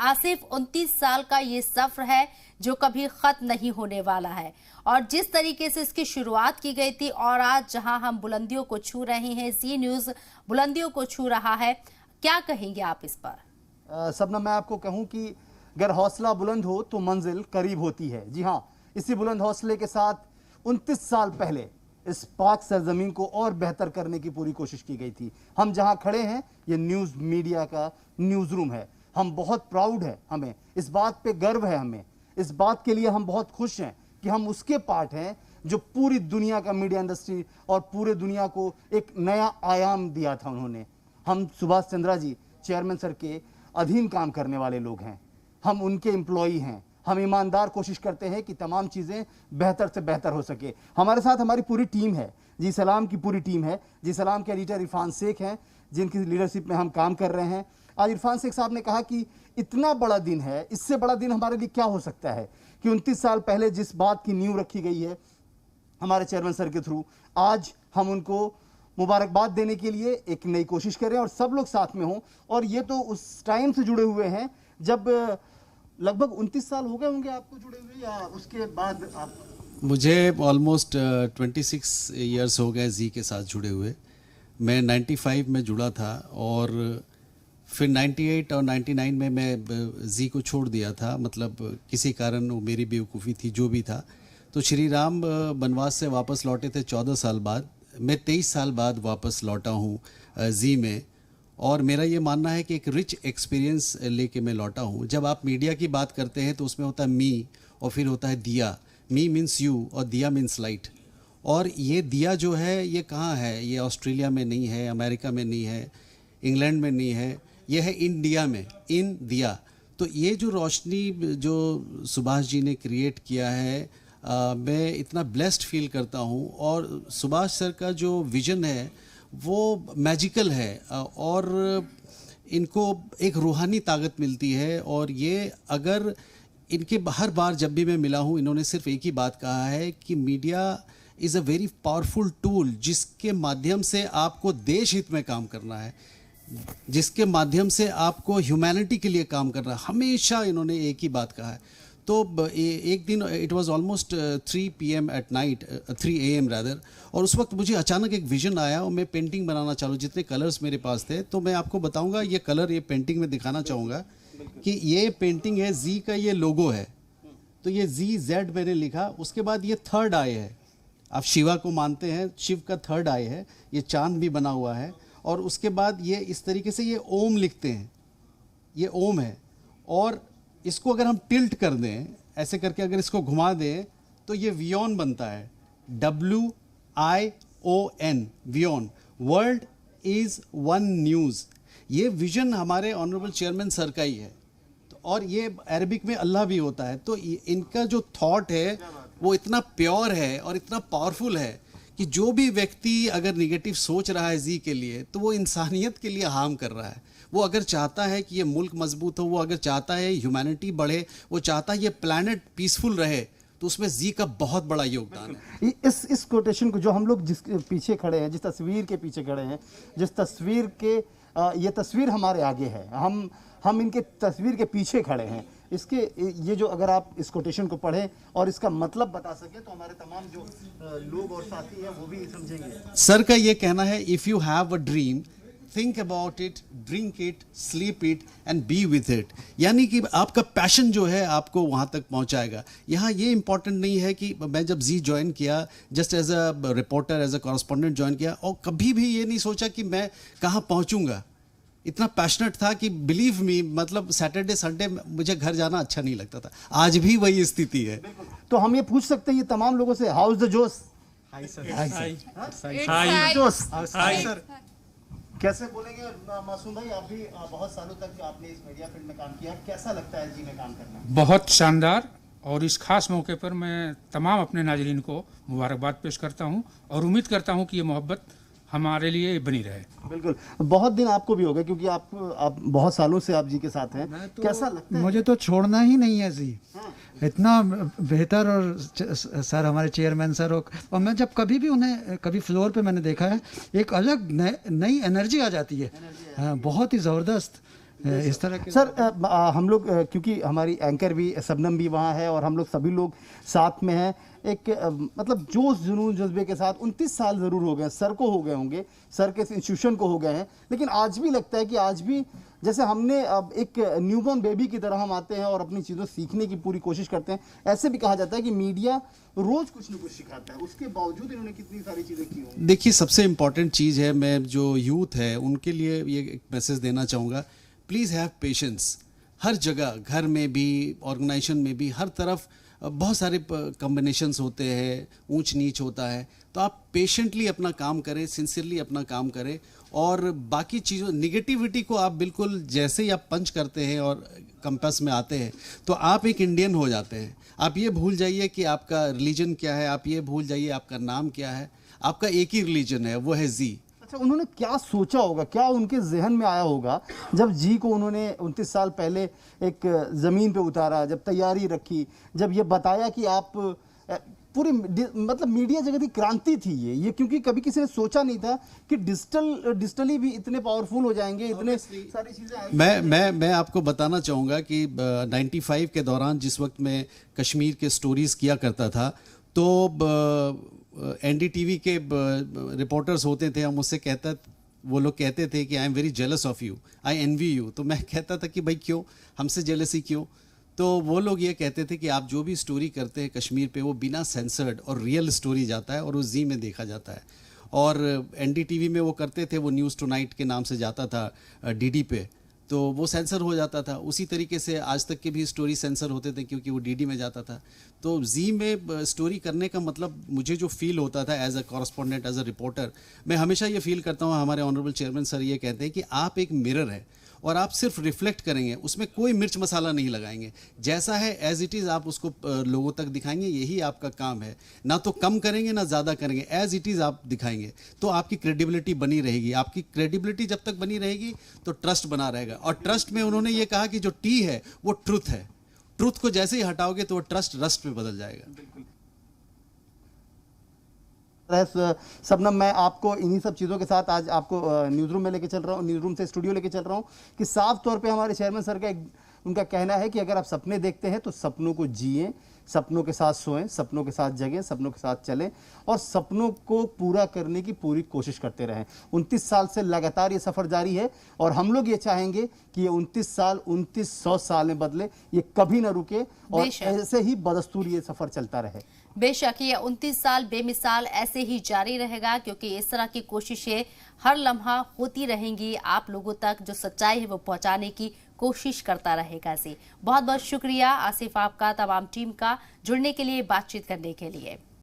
आसिफ, 29 साल का ये सफर है जो कभी खत्म नहीं होने वाला है और जिस तरीके से इसकी शुरुआत की गई थी और आज जहां हम बुलंदियों को छू रहे हैं, जी न्यूज बुलंदियों को छू रहा है, क्या कहेंगे आप इस पर? सबना, मैं आपको कहूं कि अगर हौसला बुलंद हो तो मंजिल करीब होती है। जी हाँ, इसी बुलंद हौसले के साथ 29 साल पहले इस पाक सरजमीन को और बेहतर करने की पूरी कोशिश की गई थी। हम जहां खड़े हैं ये न्यूज़ मीडिया का न्यूज़ रूम है। हम बहुत प्राउड है, हमें इस बात पे गर्व है, हमें इस बात के लिए हम बहुत खुश हैं कि हम उसके पार्ट हैं जो पूरी दुनिया का मीडिया इंडस्ट्री और पूरे दुनिया को एक नया आयाम दिया था उन्होंने। हम सुभाष चंद्रा जी चेयरमैन सर के अधीन काम करने वाले लोग हैं, हम उनके एम्प्लॉई हैं। हम ईमानदार कोशिश करते हैं कि तमाम चीज़ें बेहतर से बेहतर हो सके। हमारे साथ हमारी पूरी टीम है, जी सलाम की पूरी टीम है। जी सलाम के एडिटर इरफान शेख हैं जिनकी लीडरशिप में हम काम कर रहे हैं। आज इरफान शेख साहब ने कहा कि इतना बड़ा दिन है, इससे बड़ा दिन हमारे लिए क्या हो सकता है कि 29 साल पहले जिस बात की नींव रखी गई है हमारे चेयरमैन सर के थ्रू, आज हम उनको मुबारकबाद देने के लिए एक नई कोशिश कर रहे हैं और सब लोग साथ में हों। और ये तो उस टाइम से जुड़े हुए हैं जब लगभग 29 साल हो गए होंगे आपको जुड़े हुए, या उसके बाद आप? मुझे ऑलमोस्ट 26 इयर्स हो गए जी के साथ जुड़े हुए। मैं 95 में जुड़ा था और फिर 98 और 99 में मैं जी को छोड़ दिया था, मतलब किसी कारण वो मेरी बेवकूफ़ी थी, जो भी था। तो श्री राम बनवास से वापस लौटे थे 14 साल बाद। मैं 23 साल बाद वापस लौटा हूँ जी में, और मेरा ये मानना है कि एक रिच एक्सपीरियंस लेके मैं लौटा हूँ। जब आप मीडिया की बात करते हैं तो उसमें होता है मी और फिर होता है दिया। मी मीन्स यू और दिया मीन्स लाइट। और ये दिया जो है ये कहाँ है? ये ऑस्ट्रेलिया में नहीं है, अमेरिका में नहीं है, इंग्लैंड में नहीं है, ये है इंडिया में, इन दिया। तो ये जो रोशनी जो सुभाष जी ने क्रिएट किया है, मैं इतना ब्लेस्ड फील करता हूँ। और सुभाष सर का जो विज़न है वो मैजिकल है और इनको एक रूहानी ताकत मिलती है। और ये अगर इनके हर बार जब भी मैं मिला हूँ, इन्होंने सिर्फ एक ही बात कहा है कि media is a very powerful tool, जिसके माध्यम से आपको देश हित में काम करना है, जिसके माध्यम से आपको ह्यूमैनिटी के लिए काम करना है। हमेशा इन्होंने एक ही बात कहा है। तो एक दिन it was almost 3 PM at night, 3 AM rather, और उस वक्त मुझे अचानक एक विज़न आया और मैं पेंटिंग बनाना चालू। जितने कलर्स मेरे पास थे तो मैं आपको बताऊंगा, ये कलर, ये पेंटिंग में दिखाना चाहूँगा कि ये पेंटिंग है, जी का ये लोगो है, तो ये ZZ मैंने लिखा। उसके बाद ये थर्ड आई है, आप शिवा को मानते हैं, शिव का थर्ड आई है, ये चांद भी बना हुआ है। और उसके बाद ये इस तरीके से ये ओम लिखते हैं, ये ओम है। और इसको अगर हम टिल्ट कर दें, ऐसे करके अगर इसको घुमा दें तो ये वियोन बनता है, WION, वियोन, वर्ल्ड इज़ वन न्यूज़। ये विजन हमारे ऑनरेबल चेयरमैन सर का ही है। तो और ये अरबिक में अल्लाह भी होता है। तो इनका जो थॉट है वो इतना प्योर है और इतना पावरफुल है कि जो भी व्यक्ति अगर निगेटिव सोच रहा है जी के लिए, तो वो इंसानियत के लिए हार्म कर रहा है। वो अगर चाहता है कि ये मुल्क मजबूत हो, वो अगर चाहता है ह्यूमैनिटी बढ़े, वो चाहता है ये प्लैनेट पीसफुल रहे, तो उसमें जी का बहुत बड़ा योगदान है। इस कोटेशन को जो हम लोग जिस पीछे खड़े हैं, जिस तस्वीर के पीछे खड़े हैं, जिस तस्वीर के ये तस्वीर हमारे आगे है, हम इनके तस्वीर के पीछे खड़े हैं। इसके ये जो अगर आप इस कोटेशन को पढ़ें और इसका मतलब बता सके तो हमारे तमाम जो लोग और साथी हैं वो भी समझेंगे। सर का ये कहना है, if you have a dream, think about it, drink it, sleep it and B with it. यानी कि आपका पैशन जो है आपको वहाँ तक पहुँचाएगा। यहाँ ये इंपॉर्टेंट नहीं है कि मैं जब जी ज्वाइन किया, just as a reporter, as a correspondent join किया, और कभी भी ये नहीं सोचा कि मैं कहाँ पहुँचूँगा। इतना पैशनेट था कि बिलीव मी, मतलब सैटरडे संडे मुझे घर जाना अच्छा नहीं लगता था। आज भी वही स्थिति है। तो हम ये पूछ सकते हैं ये तमाम लोगों से, हाउ इज द जोश? हाय सर, हाय सर, कैसे बोलेंगे? मासूम भाई, आप भी बहुत सालों तक आपने इस मीडिया फील्ड में काम किया, कैसा लगता है जी में काम करना? बहुत शानदार। और इस खास मौके पर मैं तमाम अपने नाज़रीन को मुबारकबाद पेश करता हूं और उम्मीद करता हूं कि ये मोहब्बत हमारे लिए बनी रहे। बिल्कुल, बहुत दिन आपको भी हो गए क्योंकि आप बहुत सालों से आप जी के साथ हैं। तो कैसा लगता है? मुझे तो छोड़ना ही नहीं है जी। इतना बेहतर, और सर हमारे चेयरमैन सर, और मैं जब कभी भी उन्हें कभी फ्लोर पे मैंने देखा है, एक अलग नई एनर्जी आ जाती है। हाँ, बहुत ही ज़बरदस्त। इस तरह के सर हम लोग क्योंकि हमारी एंकर भी शबनम भी वहाँ है और हम लोग सभी लोग साथ में हैं, एक मतलब जोश जुनून जज्बे के साथ 29 साल ज़रूर हो गए, सर को हो गए होंगे, सर के इंस्टीट्यूशन को हो गए हैं, लेकिन आज भी लगता है कि आज भी जैसे हमने अब एक न्यूबॉर्न बेबी की तरह हम आते हैं और अपनी चीज़ों सीखने की पूरी कोशिश करते हैं। ऐसे भी कहा जाता है कि मीडिया रोज़ कुछ न कुछ सिखाता है, उसके बावजूद इन्होंने कितनी सारी चीज़ें की होंगी। देखिए, सबसे इम्पॉर्टेंट चीज़ है, मैं जो यूथ है उनके लिए ये एक मैसेज देना चाहूँगा, प्लीज़ हैव पेशेंस। हर जगह, घर में भी, ऑर्गेनाइजेशन में भी, हर तरफ बहुत सारे कॉम्बिनेशंस होते हैं, ऊंच नीच होता है, तो आप पेशेंटली अपना काम करें, सिंसियरली अपना काम करें, और बाकी चीज़ों निगेटिविटी को आप बिल्कुल जैसे ही आप पंच करते हैं और कंपास में आते हैं तो आप एक इंडियन हो जाते हैं। आप ये भूल जाइए कि आपका रिलीजन क्या है, आप ये भूल जाइए आपका नाम क्या है, आपका एक ही रिलीजन है, वो है जी। अच्छा, उन्होंने क्या सोचा होगा, क्या उनके जहन में आया होगा जब जी को उन्होंने 29 साल पहले एक ज़मीन पे उतारा, जब तैयारी रखी, जब ये बताया कि आप पूरी मतलब मीडिया जगत की क्रांति थी ये क्योंकि कभी किसी ने सोचा नहीं था कि डिजिटली भी इतने पावरफुल हो जाएंगे, इतने सारी चीज़ें। मैं आपको बताना चाहूँगा कि 95 के दौरान जिस वक्त मैं कश्मीर के स्टोरीज़ किया करता था तो NDTV के रिपोर्टर्स होते थे, हम मुझसे वो लोग कहते थे कि I am very jealous of you, I envy you. तो मैं कहता था कि भाई क्यों, हमसे जेलसी क्यों? तो वो लोग ये कहते थे कि आप जो भी स्टोरी करते हैं कश्मीर पे वो बिना सेंसर्ड और रियल स्टोरी जाता है और वो जी में देखा जाता है। और NDTV में वो करते थे, वो न्यूज़ टुनाइट के नाम से जाता था DD पे, तो वो सेंसर हो जाता था। उसी तरीके से आज तक के भी स्टोरी सेंसर होते थे क्योंकि वो DD में जाता था। तो जी में स्टोरी करने का मतलब मुझे जो फील होता था as a correspondent, as a reporter, मैं हमेशा ये फील करता हूँ, हमारे ऑनरेबल चेयरमैन सर ये कहते हैं कि आप एक मिरर है और आप सिर्फ रिफ्लेक्ट करेंगे, उसमें कोई मिर्च मसाला नहीं लगाएंगे, जैसा है एज इट इज़ आप उसको लोगों तक दिखाएंगे, यही आपका काम है। ना तो कम करेंगे ना ज़्यादा करेंगे, एज इट इज़ आप दिखाएंगे तो आपकी क्रेडिबिलिटी बनी रहेगी। आपकी क्रेडिबिलिटी जब तक बनी रहेगी तो ट्रस्ट बना रहेगा। और ट्रस्ट में उन्होंने ये कहा कि जो टी है वो ट्रुथ है, ट्रुथ को जैसे ही हटाओगे तो वो ट्रस्ट रस्ट में बदल जाएगा। शबनम, मैं आपको इन्हीं सब चीज़ों के साथ आज आपको न्यूज़ रूम में लेके चल रहा हूँ, न्यूज़ रूम से स्टूडियो लेके चल रहा हूँ कि साफ तौर पे हमारे चेयरमैन सर का उनका कहना है कि अगर आप सपने देखते हैं तो सपनों को जिएं, सपनों के साथ सोएं, सपनों के साथ जगें, सपनों के साथ चलें और सपनों को पूरा करने की पूरी कोशिश करते रहें। 29 साल से लगातार ये सफ़र जारी है और हम लोग ये चाहेंगे कि ये 29 साल 2900 साल में बदले, ये कभी ना रुके और ऐसे ही बदस्तूर ये सफ़र चलता रहे। बेशक ये 29 साल बेमिसाल ऐसे ही जारी रहेगा क्योंकि इस तरह की कोशिशें हर लम्हा होती रहेंगी। आप लोगों तक जो सच्चाई है वो पहुंचाने की कोशिश करता रहेगा। जी, बहुत बहुत शुक्रिया आसिफ आपका, तमाम टीम का जुड़ने के लिए, बातचीत करने के लिए।